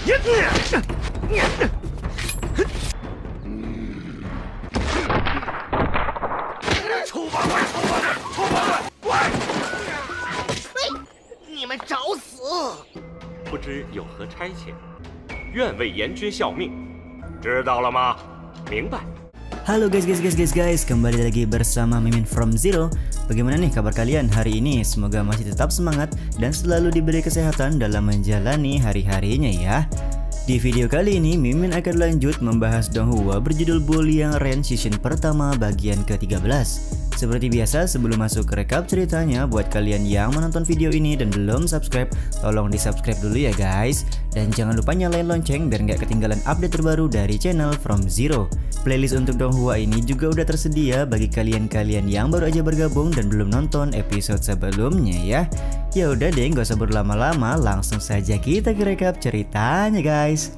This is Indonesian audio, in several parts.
臭八怪，臭八怪，臭八怪，怪！你们找死！不知有何差遣？愿为阎君效命，知道了吗？明白。 Halo guys, kembali lagi bersama Mimin from Zero. Bagaimana nih kabar kalian hari ini? Semoga masih tetap semangat dan selalu diberi kesehatan dalam menjalani hari-harinya ya. Di video kali ini Mimin akan lanjut membahas Donghua berjudul Bully yang Ren season pertama bagian ke-13. Seperti biasa, sebelum masuk ke rekap ceritanya, buat kalian yang menonton video ini dan belum subscribe, tolong di subscribe dulu ya guys. Dan jangan lupa nyalain lonceng biar nggak ketinggalan update terbaru dari channel From Zero. Playlist untuk Donghua ini juga udah tersedia bagi kalian-kalian yang baru aja bergabung dan belum nonton episode sebelumnya ya. Ya udah deh, nggak usah berlama-lama, langsung saja kita ke rekap ceritanya guys.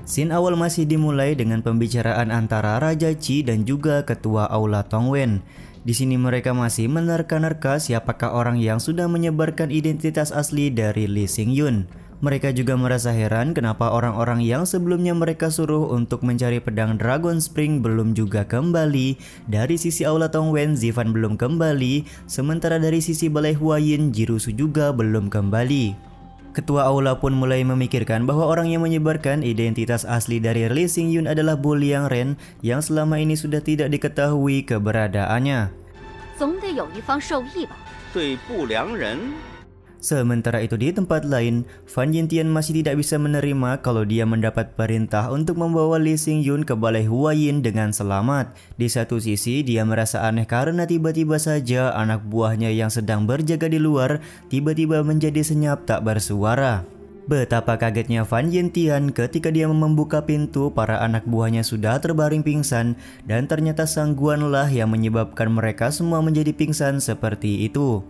Scene awal masih dimulai dengan pembicaraan antara Raja Qi dan juga Ketua Aula Tongwen. Di sini mereka masih menerka-nerka siapakah orang yang sudah menyebarkan identitas asli dari Lee Xingyun. Mereka juga merasa heran kenapa orang-orang yang sebelumnya mereka suruh untuk mencari pedang Dragon Spring belum juga kembali. Dari sisi Aula Tongwen, Zivan belum kembali, sementara dari sisi Balai Huayin, Jirusu juga belum kembali. Ketua Aula pun mulai memikirkan bahwa orang yang menyebarkan identitas asli dari Lee Xingyun adalah Bully yang Ren yang selama ini sudah tidak diketahui keberadaannya. Sementara itu di tempat lain, Fan Yintian masih tidak bisa menerima kalau dia mendapat perintah untuk membawa Lee Xingyun ke Balai Huayin dengan selamat. Di satu sisi dia merasa aneh karena tiba-tiba saja anak buahnya yang sedang berjaga di luar tiba-tiba menjadi senyap tak bersuara. Betapa kagetnya Fan Yintian ketika dia membuka pintu, para anak buahnya sudah terbaring pingsan dan ternyata Sang Guanlah yang menyebabkan mereka semua menjadi pingsan seperti itu.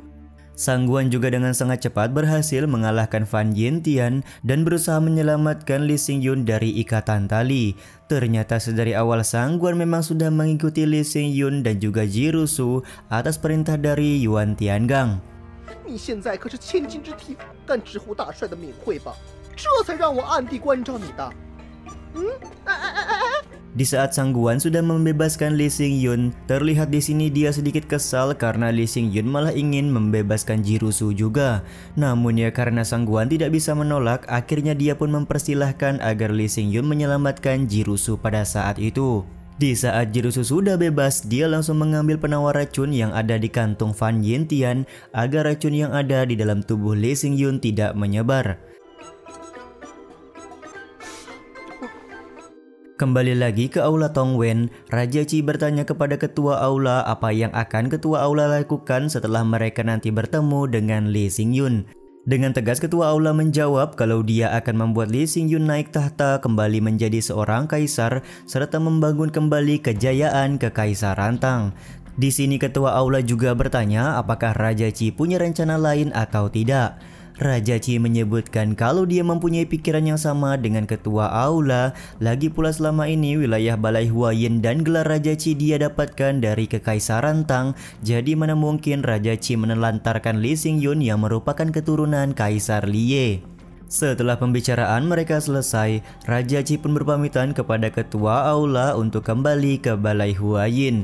Sang Guan juga dengan sangat cepat berhasil mengalahkan Fan Yintian dan berusaha menyelamatkan Lee Xingyun dari ikatan tali. Ternyata sedari awal Sang Guan memang sudah mengikuti Lee Xingyun dan juga Jirusu atas perintah dari Yuan Tiangang. Di saat Sang Guan sudah membebaskan Lee Xingyun, terlihat di sini dia sedikit kesal karena Lee Xingyun malah ingin membebaskan Jirusu juga. Namun ya karena Sang Guan tidak bisa menolak, akhirnya dia pun mempersilahkan agar Lee Xingyun menyelamatkan Jirusu pada saat itu. Di saat Jirusu sudah bebas, dia langsung mengambil penawar racun yang ada di kantung Fan Yintian agar racun yang ada di dalam tubuh Lee Xingyun tidak menyebar. Kembali lagi ke Aula Tongwen, Raja Qi bertanya kepada Ketua Aula apa yang akan Ketua Aula lakukan setelah mereka nanti bertemu dengan Lee Xingyun. Dengan tegas Ketua Aula menjawab kalau dia akan membuat Lee Xingyun naik tahta kembali menjadi seorang kaisar serta membangun kembali kejayaan Kekaisaran Tang. Di sini Ketua Aula juga bertanya apakah Raja Qi punya rencana lain atau tidak. Raja Qi menyebutkan kalau dia mempunyai pikiran yang sama dengan Ketua Aula. Lagi pula selama ini wilayah Balai Huayin dan gelar Raja Qi dia dapatkan dari Kekaisaran Tang. Jadi mana mungkin Raja Qi menelantarkan Lee Xingyun yang merupakan keturunan Kaisar Liye. Setelah pembicaraan mereka selesai, Raja Qi pun berpamitan kepada Ketua Aula untuk kembali ke Balai Huayin.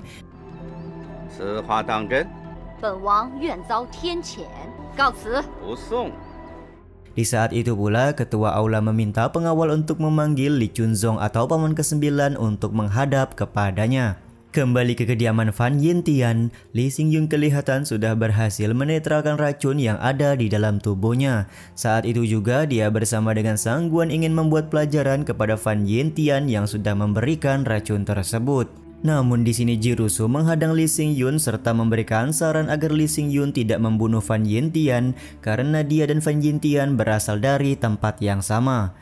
Di saat itu pula, Ketua Aula meminta pengawal untuk memanggil Li Chunzong atau paman ke-9 untuk menghadap kepadanya. Kembali ke kediaman Fan Yintian, Lee Xingyun kelihatan sudah berhasil menetralkan racun yang ada di dalam tubuhnya. Saat itu juga dia bersama dengan Sang Guan ingin membuat pelajaran kepada Fan Yintian yang sudah memberikan racun tersebut. Namun di sini Jirusu menghadang Lee Xingyun serta memberikan saran agar Lee Xingyun tidak membunuh Fan Yintian karena dia dan Fan Yintian berasal dari tempat yang sama.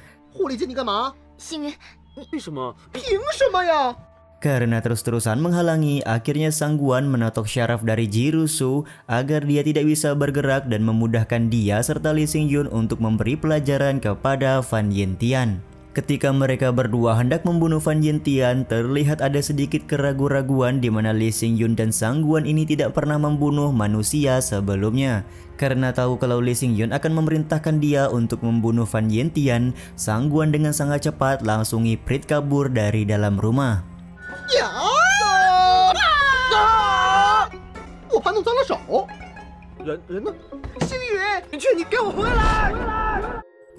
Karena terus-terusan menghalangi, akhirnya Sang Guan menotok syaraf dari Jirusu agar dia tidak bisa bergerak dan memudahkan dia serta Lee Xingyun untuk memberi pelajaran kepada Fan Yintian. Ketika mereka berdua hendak membunuh Fan Yintian, terlihat ada sedikit keraguan-raguan di mana Lee Xingyun dan Sangguan ini tidak pernah membunuh manusia sebelumnya. Karena tahu kalau Lee Xingyun akan memerintahkan dia untuk membunuh Fan Yintian, Sangguan dengan sangat cepat langsung ngiprit kabur dari dalam rumah. Ya! 我还弄脏了手。人呢？星宇，劝你给我回来！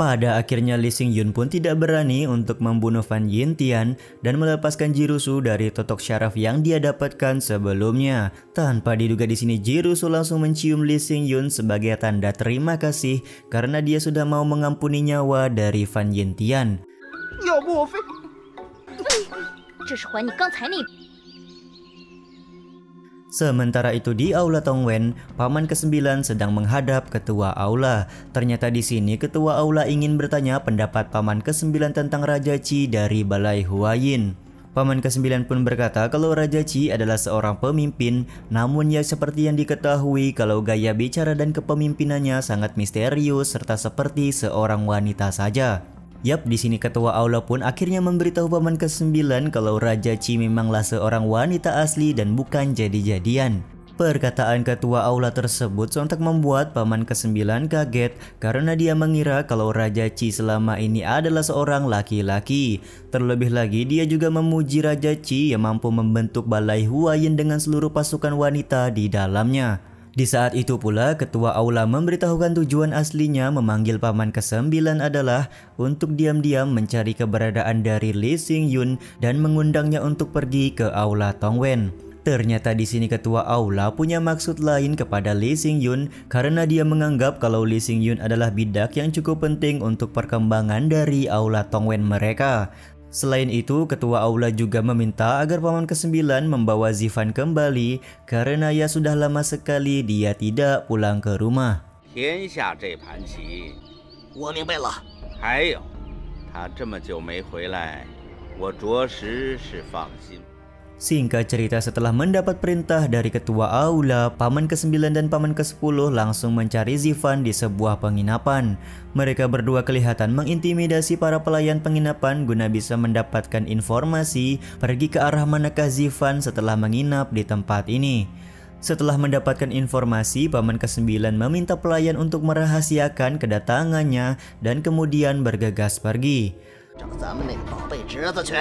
Pada akhirnya Lee Xingyun pun tidak berani untuk membunuh Fan Yintian dan melepaskan Jirusu dari totok syaraf yang dia dapatkan sebelumnya. Tanpa diduga di sini Jirusu langsung mencium Lee Xingyun sebagai tanda terima kasih karena dia sudah mau mengampuni nyawa dari Fan Yintian. 要不我非……这是还你刚才那。 Sementara itu di Aula Tongwen, paman ke-9 sedang menghadap ketua aula. Ternyata di sini ketua aula ingin bertanya pendapat paman ke-9 tentang Raja Qi dari Balai Huayin. Paman ke-9 pun berkata kalau Raja Qi adalah seorang pemimpin, namun ya seperti yang diketahui kalau gaya bicara dan kepemimpinannya sangat misterius serta seperti seorang wanita saja. Yap, di sini ketua aula pun akhirnya memberitahu paman ke-9 kalau Raja Qi memanglah seorang wanita asli dan bukan jadi-jadian. Perkataan ketua aula tersebut sontak membuat paman ke-9 kaget karena dia mengira kalau Raja Qi selama ini adalah seorang laki-laki. Terlebih lagi dia juga memuji Raja Qi yang mampu membentuk Balai Huayin dengan seluruh pasukan wanita di dalamnya. Di saat itu pula, ketua aula memberitahukan tujuan aslinya memanggil paman ke-9 adalah untuk diam-diam mencari keberadaan dari Lee Xingyun dan mengundangnya untuk pergi ke aula Tongwen. Ternyata di sini ketua aula punya maksud lain kepada Lee Xingyun karena dia menganggap kalau Lee Xingyun adalah bidak yang cukup penting untuk perkembangan dari aula Tongwen mereka. Selain itu, ketua aula juga meminta agar paman ke-9 membawa Zifan kembali karena ya sudah lama sekali dia tidak pulang ke rumah. 天下这盘棋，我明白了。还有，他这么久没回来，我着实是放心。 Singkat cerita, setelah mendapat perintah dari ketua aula, paman ke-9 dan paman ke-10 langsung mencari Zifan di sebuah penginapan. Mereka berdua kelihatan mengintimidasi para pelayan penginapan guna bisa mendapatkan informasi pergi ke arah manakah Zifan setelah menginap di tempat ini. Setelah mendapatkan informasi, paman ke-9 meminta pelayan untuk merahasiakan kedatangannya dan kemudian bergegas pergi. 找咱们那个宝贝侄子去。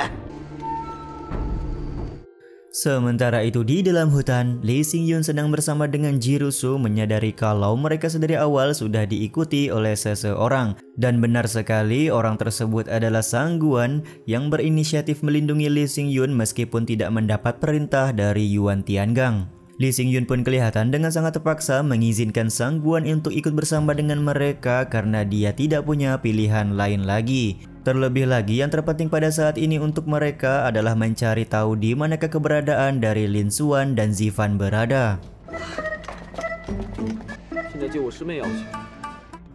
Sementara itu di dalam hutan, Lee Xingyun sedang bersama dengan Jirusu menyadari kalau mereka sedari awal sudah diikuti oleh seseorang. Dan benar sekali orang tersebut adalah Sangguan yang berinisiatif melindungi Lee Xingyun meskipun tidak mendapat perintah dari Yuan Tiangang. Lee Xingyun pun kelihatan dengan sangat terpaksa mengizinkan Sangguan untuk ikut bersama dengan mereka karena dia tidak punya pilihan lain lagi. Terlebih lagi yang terpenting pada saat ini untuk mereka adalah mencari tahu di manakah keberadaan dari Lin Xuan dan Zifan berada.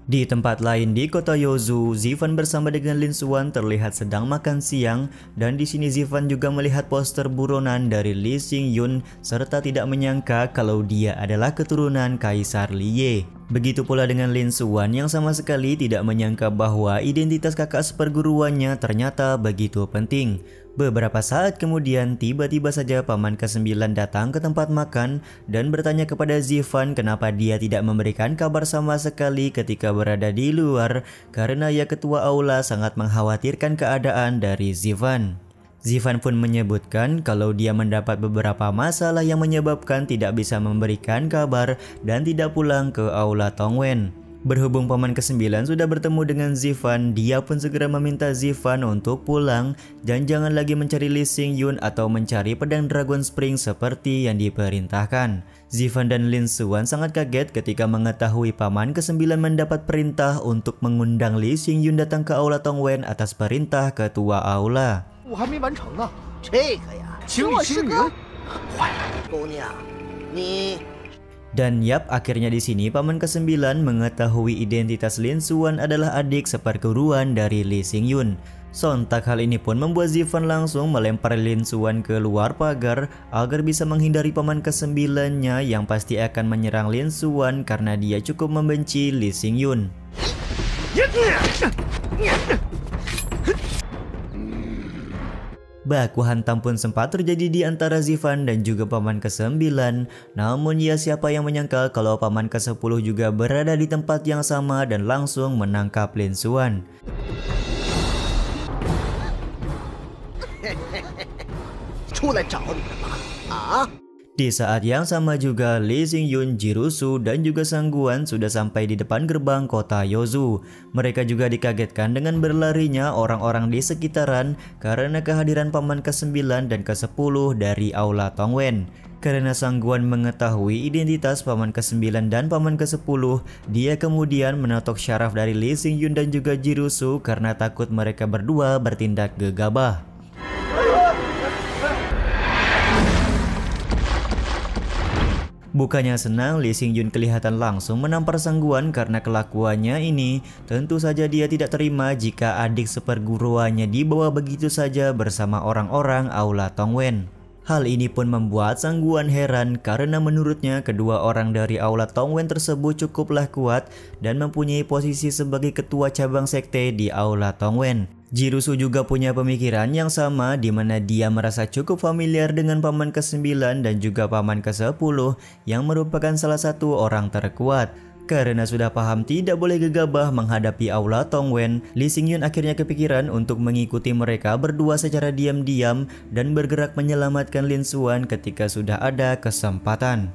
Di tempat lain di kota Yozu, Zifan bersama dengan Lin Xuan terlihat sedang makan siang dan di sini Zifan juga melihat poster buronan dari Lee Xingyun serta tidak menyangka kalau dia adalah keturunan Kaisar Liye. Begitu pula dengan Lin Xuan yang sama sekali tidak menyangka bahwa identitas kakak seperguruannya ternyata begitu penting. Beberapa saat kemudian tiba-tiba saja paman ke-9 datang ke tempat makan dan bertanya kepada Zifan kenapa dia tidak memberikan kabar sama sekali ketika berada di luar karena ya ketua aula sangat mengkhawatirkan keadaan dari Zifan. Zifan pun menyebutkan kalau dia mendapat beberapa masalah yang menyebabkan tidak bisa memberikan kabar dan tidak pulang ke aula Tongwen. Berhubung paman ke-9 sudah bertemu dengan Zifan, dia pun segera meminta Zifan untuk pulang dan jangan lagi mencari Lee Xingyun atau mencari pedang Dragon Spring seperti yang diperintahkan. Zifan dan Lin Xuan sangat kaget ketika mengetahui paman ke-9 mendapat perintah untuk mengundang Lee Xingyun datang ke aula Tongwen atas perintah ketua aula. 我还没完成呢。这个呀，情侣星云，坏了，姑娘，你。 Dan yap, akhirnya di sini paman ke-9 mengetahui identitas Lin Xuan adalah adik seperguruan dari Lee Xingyun. Sontak hal ini pun membuat Zifan langsung melempar Lin Xuan ke luar pagar agar bisa menghindari paman ke-9-nya yang pasti akan menyerang Lin Xuan karena dia cukup membenci Lee Xingyun. Baku hantam pun sempat terjadi di antara Zivan dan juga paman ke-9. Namun ya siapa yang menyangka kalau paman ke-10 juga berada di tempat yang sama dan langsung menangkap Lin Xuan. Di saat yang sama juga, Lee Xingyun, Jirusu, dan juga Sang Guan sudah sampai di depan gerbang kota Yozu. Mereka juga dikagetkan dengan berlarinya orang-orang di sekitaran karena kehadiran paman ke-9 dan ke-10 dari Aula Tongwen. Karena Sang Guan mengetahui identitas paman ke-9 dan paman ke-10, dia kemudian menotok syaraf dari Lee Xingyun dan juga Jirusu karena takut mereka berdua bertindak gegabah. Bukannya senang, Lee Xingyun kelihatan langsung menampar Sang Guan karena kelakuannya ini. Tentu saja dia tidak terima jika adik seperguruannya dibawa begitu saja bersama orang-orang Aula Tongwen. Hal ini pun membuat Sang Guan heran karena menurutnya kedua orang dari Aula Tongwen tersebut cukuplah kuat dan mempunyai posisi sebagai ketua cabang sekte di Aula Tongwen. Jirusu juga punya pemikiran yang sama di mana dia merasa cukup familiar dengan paman ke-9 dan juga paman ke-10 yang merupakan salah satu orang terkuat. Karena sudah paham tidak boleh gegabah menghadapi Aula Tongwen, Lee Xingyun akhirnya kepikiran untuk mengikuti mereka berdua secara diam-diam dan bergerak menyelamatkan Lin Xuan ketika sudah ada kesempatan.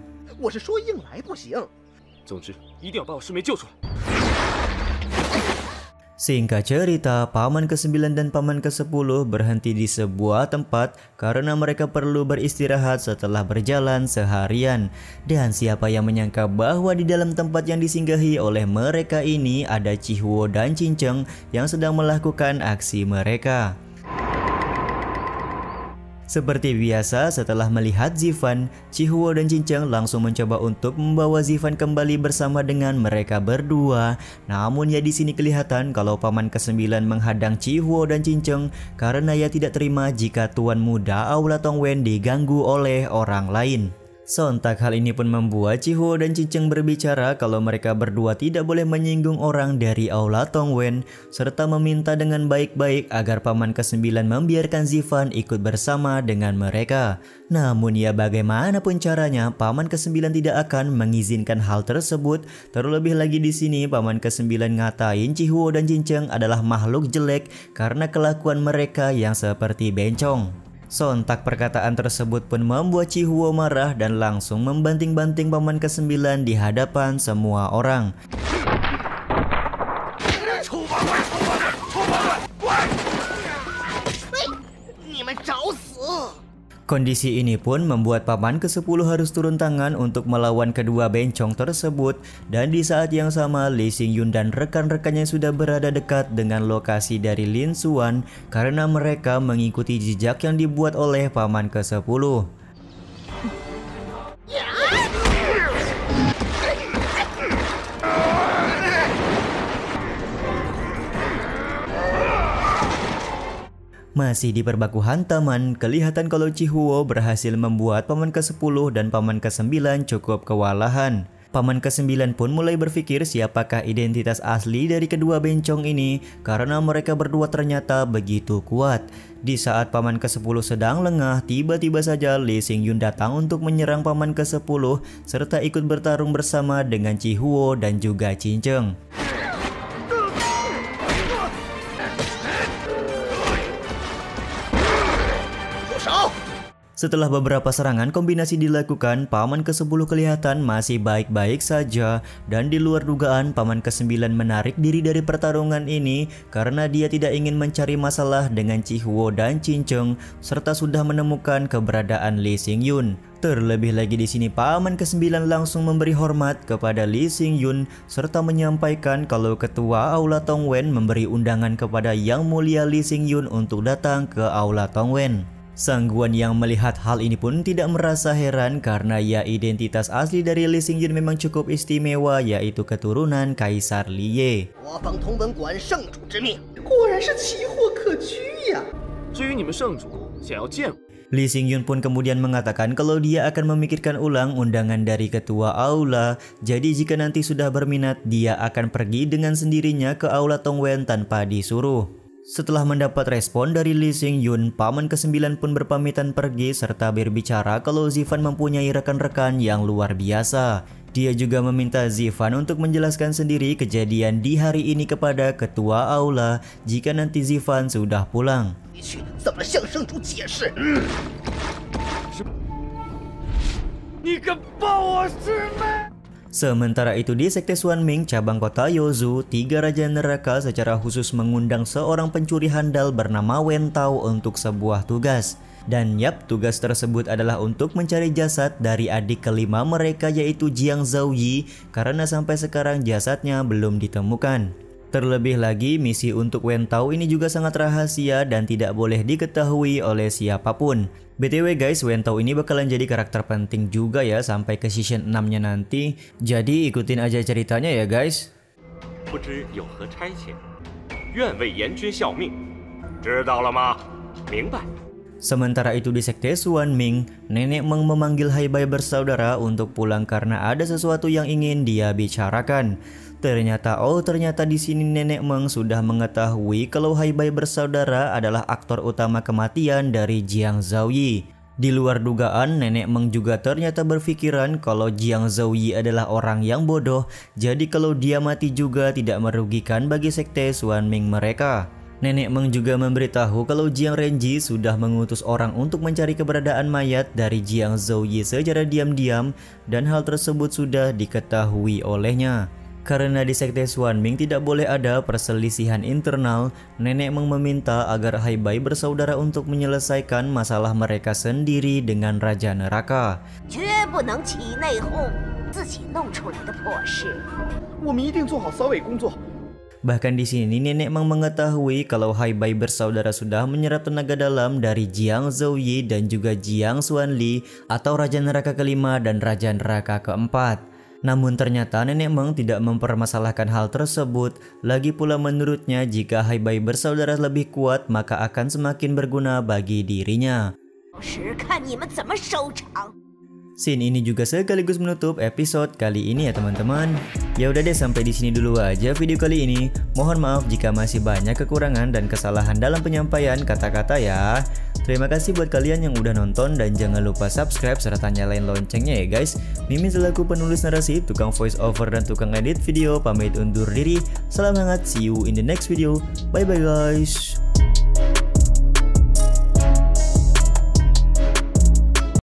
Singkat cerita, paman ke-9 dan paman ke-10 berhenti di sebuah tempat karena mereka perlu beristirahat setelah berjalan seharian. Dan siapa yang menyangka bahwa di dalam tempat yang disinggahi oleh mereka ini ada Chihuo dan Cinceng yang sedang melakukan aksi mereka. Seperti biasa, setelah melihat Zivan, Chihuo dan Cinceng langsung mencoba untuk membawa Zivan kembali bersama dengan mereka berdua. Namun ya di sini kelihatan kalau paman ke-9 menghadang Chihuo dan Cinceng karena ia tidak terima jika tuan muda Aula Tongwen diganggu oleh orang lain. Sontak hal ini pun membuat Chihuo dan Cinceng berbicara kalau mereka berdua tidak boleh menyinggung orang dari Aula Tongwen serta meminta dengan baik-baik agar paman ke-9 membiarkan Zivan ikut bersama dengan mereka. Namun ya bagaimanapun caranya, paman ke-9 tidak akan mengizinkan hal tersebut. Terlebih lagi di sini paman ke-9 ngatain Chihuo dan Cinceng adalah makhluk jelek karena kelakuan mereka yang seperti bencong. Sontak perkataan tersebut pun membuat Chihuo marah dan langsung membanting-banting paman ke-9 di hadapan semua orang. Kondisi ini pun membuat paman ke-10 harus turun tangan untuk melawan kedua bencong tersebut. Dan di saat yang sama, Lee Xingyun dan rekan-rekannya sudah berada dekat dengan lokasi dari Lin Xuan karena mereka mengikuti jejak yang dibuat oleh paman ke-10. Masih di perbaku hantaman, kelihatan kalau Chihuo berhasil membuat paman ke-10 dan paman ke-9 cukup kewalahan. Paman ke-9 pun mulai berpikir siapakah identitas asli dari kedua bencong ini karena mereka berdua ternyata begitu kuat. Di saat paman ke-10 sedang lengah, tiba-tiba saja Lee Xingyun datang untuk menyerang paman ke-10 serta ikut bertarung bersama dengan Chihuo dan juga Cinceng. Setelah beberapa serangan kombinasi dilakukan, paman ke-10 kelihatan masih baik-baik saja dan di luar dugaan paman ke-9 menarik diri dari pertarungan ini karena dia tidak ingin mencari masalah dengan Chihuo dan Cinceng serta sudah menemukan keberadaan Lee Xingyun. Terlebih lagi di sini paman ke-9 langsung memberi hormat kepada Lee Xingyun serta menyampaikan kalau ketua Aula Tongwen memberi undangan kepada Yang Mulia Lee Xingyun untuk datang ke Aula Tongwen. Sang Guan yang melihat hal ini pun tidak merasa heran karena ya identitas asli dari Lee Xingyun memang cukup istimewa, yaitu keturunan Kaisar Liye. Lee Xingyun pun kemudian mengatakan kalau dia akan memikirkan ulang undangan dari ketua Aula. Jadi jika nanti sudah berminat, dia akan pergi dengan sendirinya ke Aula Tongwen tanpa disuruh. Setelah mendapat respon dari Lee Xingyun, paman ke-9 pun berpamitan pergi serta berbicara kalau Zivan mempunyai rekan-rekan yang luar biasa. Dia juga meminta Zivan untuk menjelaskan sendiri kejadian di hari ini kepada ketua aula jika nanti Zivan sudah pulang. Sementara itu di Sekte Xuanming, cabang kota Yozu, 3 Raja Neraka secara khusus mengundang seorang pencuri handal bernama Wen Tao untuk sebuah tugas. Dan yap, tugas tersebut adalah untuk mencari jasad dari adik kelima mereka yaitu Jiang Zhaoyi karena sampai sekarang jasadnya belum ditemukan. Terlebih lagi, misi untuk Wen Tao ini juga sangat rahasia dan tidak boleh diketahui oleh siapapun. BTW guys, Wen Tao ini bakalan jadi karakter penting juga ya sampai ke season 6-nya nanti. Jadi ikutin aja ceritanya ya guys. 不知有何差遣，愿为阎君效命，知道了吗？明白。 Sementara itu di Sekte Xuanming, Nenek Meng memanggil Haibai bersaudara untuk pulang karena ada sesuatu yang ingin dia bicarakan. Ternyata di sini Nenek Meng sudah mengetahui kalau Haibai bersaudara adalah aktor utama kematian dari Jiang Zhaoyi. Di luar dugaan, Nenek Meng juga ternyata berpikiran kalau Jiang Zhaoyi adalah orang yang bodoh, jadi kalau dia mati juga tidak merugikan bagi Sekte Xuanming mereka. Nenek Meng juga memberitahu kalau Jiang Renji sudah mengutus orang untuk mencari keberadaan mayat dari Jiang Zhaoyi secara diam-diam dan hal tersebut sudah diketahui olehnya. Karena di Sekte Xuanming tidak boleh ada perselisihan internal, Nenek Meng meminta agar Haibai bersaudara untuk menyelesaikan masalah mereka sendiri dengan Raja Neraka. 我们一定做好扫尾工作。 Bahkan di sini Nenek Meng mengetahui kalau Haibai bersaudara sudah menyerap tenaga dalam dari Jiang Zhaoyi dan juga Jiang Xuanli atau Raja Neraka kelima dan Raja Neraka keempat. Namun ternyata Nenek Meng tidak mempermasalahkan hal tersebut. Lagi pula menurutnya jika Haibai bersaudara lebih kuat maka akan semakin berguna bagi dirinya. Scene ini juga sekaligus menutup episode kali ini ya teman-teman. Ya udah deh, sampai di sini dulu aja video kali ini. Mohon maaf jika masih banyak kekurangan dan kesalahan dalam penyampaian kata-kata ya. Terima kasih buat kalian yang udah nonton dan jangan lupa subscribe serta nyalain loncengnya ya guys. Mimin selaku penulis narasi, tukang voice over dan tukang edit video pamit undur diri. Salam hangat, see you in the next video. Bye bye guys.